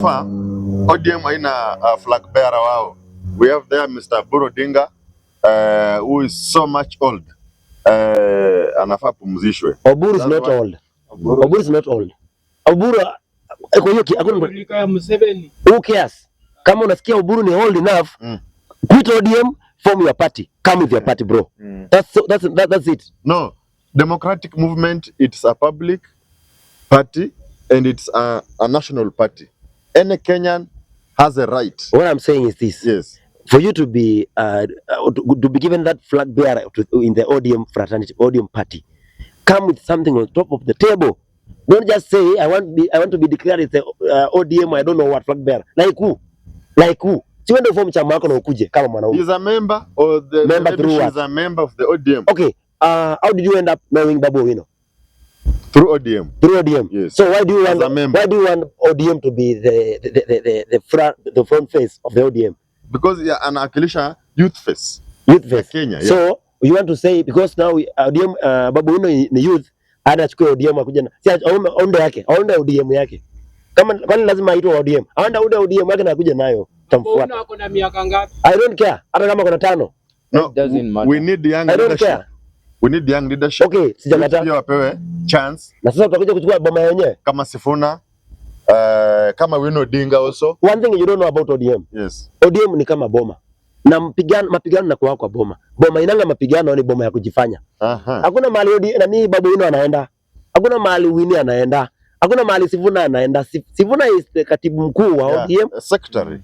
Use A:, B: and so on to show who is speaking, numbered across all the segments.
A: ODM haina flag bearer wao. We have there Mr. Oburu Odinga who is so much old. Anafaa pumzishwe.
B: Oburu is not old. Oburu is not old. Oburu who cares? Kama unasikia Oburu ni old enough, quit ODM, form your party. Come with your party, bro. That's it.
A: No, democratic movement, it's a public party and it's a national party. Any Kenyan has a right.
B: What I'm saying is this.
A: Yes.
B: For you to be given that flag bearer in the ODM fraternity, ODM party, come with something on top of the table. Don't just say I want to be declared as the ODM. I don't know what flag bearer. Like who? Si wende form chama yako na ukuje kama mwanaume.
A: He's a member or the
B: member through what?
A: She's a member of the ODM.
B: Okay. How did you end up knowing Babu Owino?
A: Through ODM.
B: Through ODM.
A: Yes.
B: So why do you want ODM to be the front face of the ODM? Because
A: anawakilisha youth face.
B: Youth face.
A: Kenya. Yeah.
B: So you want to say because now ODM Babu Owino ni youth, anachukua ODM akuja na si aonde ODM yake. Kwani lazima aitwe ODM? Aonde ODM yake na akuja nayo.
C: Tamfuata. Ako na miaka ngapi?
B: I don't care. Hata kama kuna 5.
A: No, doesn't matter. We need young leadership. I don't care. We need young leadership.
B: Okay, sijakataa.
A: Pia wapewe chance.
B: Na sasa tutakuja kuchukua boma yenyewe.
A: Kama Sifuna, kama Wino Odinga also.
B: One thing you don't know about ODM.
A: Yes.
B: ODM ni kama boma. Na mapigano na kwa boma. Boma inanga mapigano ni boma ya kujifanya. Hakuna mahali ODM na mimi Babu Owino anaenda. Hakuna mahali Winnie anaenda. Hakuna mahali Sifuna anaenda. Sifuna is the katibu mkuu wa ODM.
A: Secretary.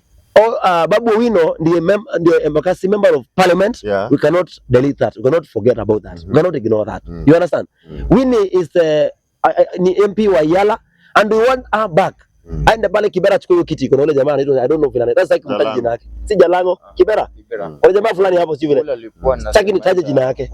B: Babu Owino ndiye embakasi member of parliament.
A: Yeah.
B: We cannot delete that. We cannot forget about that. We cannot ignore that. You understand? Winnie is the MP wa Yala and we want her back. Aende pale Kibera chukue kiti. Kuna yule jamaa anaitwa I don't know vile. That's like mtaji jina yake. Si Jalango, Kibera. Kuna jamaa fulani hapo si vile. Sitaki nitaje jina yake.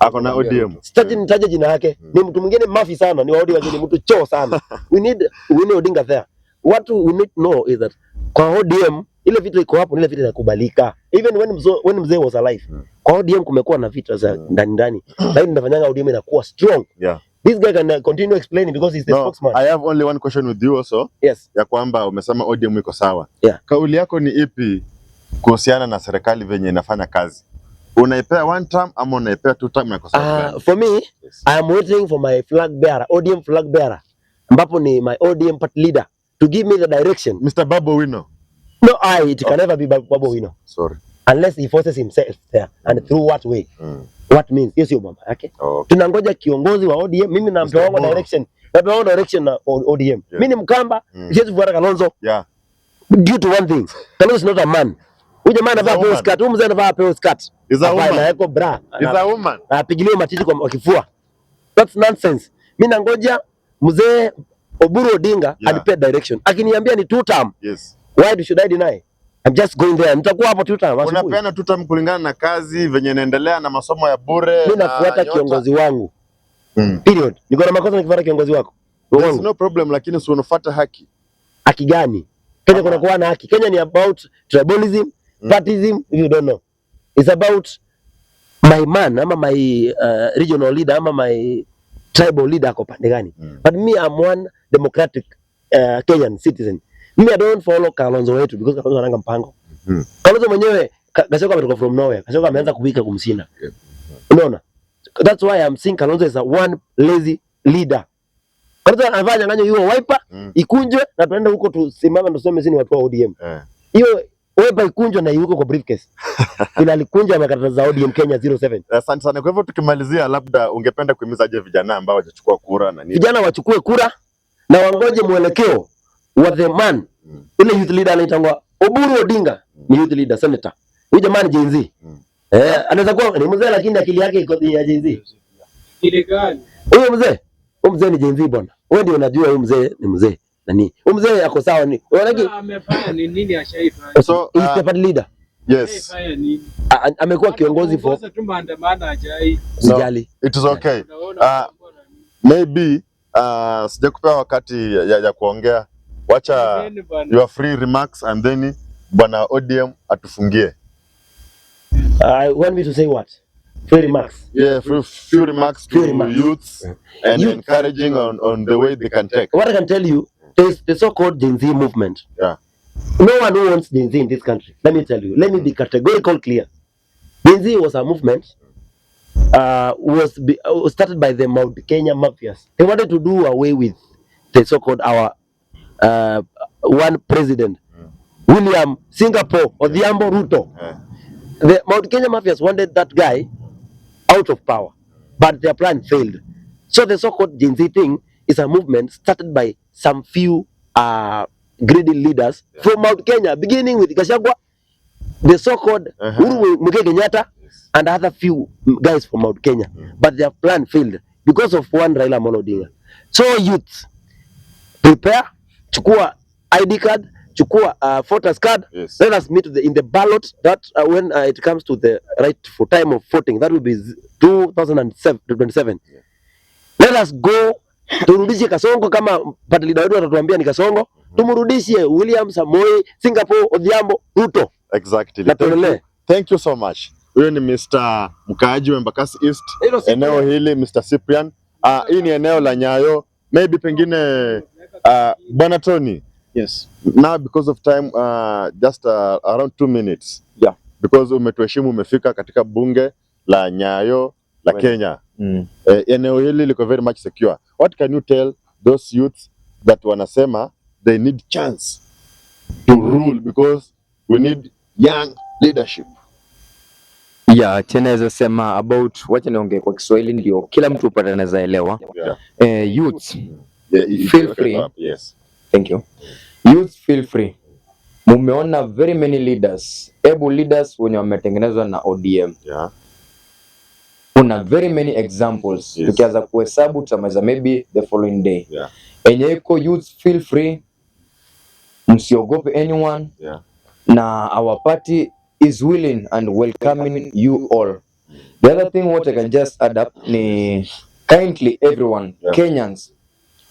A: Ako na ODM.
B: Sitaki nitaje jina yake. Ni mtu mwingine mafi sana, ni wa ODM ni mtu choo sana. We need Odinga there. What we need to know is that kwa ODM ile vita iko hapo, ile vita inakubalika. Even when mzee was alive. Kwa ODM kumekuwa na vita za ndani. Lakini ndafanyanga ODM inakuwa strong.
A: Yeah.
B: This guy can continue explaining because he's the spokesman.
A: I have only one question with you also.
B: Yes.
A: Ya kwamba umesema ODM iko sawa.
B: Yeah.
A: Kauli yako ni ipi kuhusiana na serikali venye inafanya kazi? Unaipea 1 term ama unaipea 2 term na kosa?
B: For me, yes. I am waiting for my flag bearer, ODM flag bearer. Ambapo ni my ODM party leader to give me the direction.
A: Mr. Babu Owino.
B: No, it can never be Babu Owino.
A: Sorry.
B: Unless he forces himself there and through what way? What means? Hiyo sio mama yake. Tunangoja kiongozi wa ODM, mimi naambiwa direction. Napewa direction na ODM. Yeah. Mimi ni Mkamba, siwezi kufuata Kalonzo.
A: Yeah.
B: Due to one thing. Kalonzo is not a man. Huyu jamaa anavaa pearl skirt, huyu mzee anavaa pearl skirt.
A: Is a woman.
B: Na yako bra.
A: Is a woman.
B: Apigilie matiti kwa kifua. That's nonsense. Mimi nangoja mzee Oburu Odinga anipe direction. Akiniambia ni 2 term.
A: Yes.
B: Why should I deny? I'm just going there. Nitakuwa hapo 2 term.
A: Unapeana 2 term kulingana na kazi venye inaendelea na masomo ya bure.
B: Mimi nafuata kiongozi wangu. Period. Niko na makosa nikifuata kiongozi wako.
A: There's no problem, lakini si unafuata haki.
B: Haki gani? Kenya kuna kuwa na haki. Kenya ni about tribalism, partyism, if you don't know. It's about my man, ama my regional leader, ama my tribal leader ako pande gani. But me, I'm one democratic Kenyan citizen. Me, I don't follow Kalonzo wetu because Kalonzo ananga mpango. Kalonzo mwenyewe Gachagua ametoka from nowhere. Gachagua ameanza kupika kumsina. Unaona? That's why I'm saying Kalonzo is a one lazy leader. Kalonzo anafanya nganyo hiyo wiper ikunjwe na tuende huko tusimame na tuseme sisi ni watu wa ODM. Hiyo wiper ikunjwe na yuko kwa briefcase. Ila alikunja makata za ODM Kenya 07.
A: Asante sana. Kwa hivyo tukimalizia, labda ungependa kuhimizaje vijana ambao wachukua kura na nini?
B: Vijana wachukue kura na wangoje mwelekeo wa the man. Ile youth leader anaitwa Oburu Odinga, ni youth leader senator. Huyu jamani Gen Z. Anaweza kuwa ni mzee lakini akili yake iko ya Gen Z.
C: Ile gani?
B: Huyu mzee ni Gen Z bwana. Wewe ndio unajua huyu mzee ni mzee. Nani? Huyu mzee ako sawa ni. Unaona
C: amefanya nini ashaifanya?
B: So he's the party leader.
A: Yes.
B: Amekuwa kiongozi for
C: sasa tu maandamano ajai.
B: Sijali.
A: It is okay. Maybe sijakupea wakati ya kuongea. Wacha your free remarks and then bwana ODM atufungie.
B: I want me to say what? Free remarks.
A: Yeah, few remarks to youths and encouraging on the way they can take.
B: What I can tell you, there's the so-called Gen Z movement.
A: Yeah.
B: No one who wants Gen Z in this country. Let me tell you. Let me be categorical clear. Gen Z was a movement was started by the Mount Kenya mafias. They wanted to do away with the so-called our one president, William Singapore Odhiambo Ruto. The Mount Kenya mafias wanted that guy out of power, but their plan failed. So the so-called Gen Z thing is a movement started by some few greedy leaders from Mount Kenya, beginning with Gachagua, the so-called Uhuru Muigai Kenyatta, and other few guys from Mount Kenya. But their plan failed because of one Raila Amolo Odinga. So youth, prepare, chukua ID card, chukua voters card.
A: Yes.
B: Let us meet in the ballot that when it comes to the right for time of voting, that will be 2027.
A: Yeah.
B: Let us go turudishe Kasongo kama party leader wetu atatuambia ni Kasongo. Tumurudishe William Samoei Singapore Odhiambo Ruto.
A: Exactly. Thank you so much. Huyo ni Mr. mkaaji wa Embakasi East. Eneo hili Mr. Cyprian. Hii ni eneo la Nyayo. Maybe pengine Bwana Tony.
D: Yes.
A: Now because of time just around 2 minutes.
D: Yeah.
A: Because umetuheshimu umefika katika bunge la Nyayo la Kenya. Eneo hili liko very much secure. What can you tell those youths that wanasema they need chance to rule because we need young leadership?
D: Yeah, chenaweza sema about, wacha niongee kwa Kiswahili ndio kila mtu upate anaweza elewa.
A: Yeah.
D: Youth, feel free.
A: Yes.
D: Thank you. Youth, feel free. Mumeona very many leaders, able leaders wenye wametengenezwa na ODM.
A: Yeah.
D: Kuna very many examples.
A: Yes.
D: Tukianza kuhesabu tutamaliza maybe the following day.
A: Yeah.
D: Enye iko youth, feel free. Msiogope anyone.
A: Yeah.
D: Na our party is willing and welcoming you all. The other thing what I can just add up ni kindly everyone, Kenyans,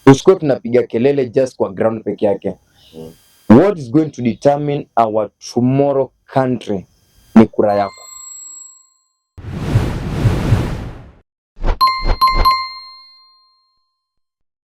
D: usikuwe tunapiga kelele just kwa ground peke yake. What is going to determine our tomorrow country ni kura yako.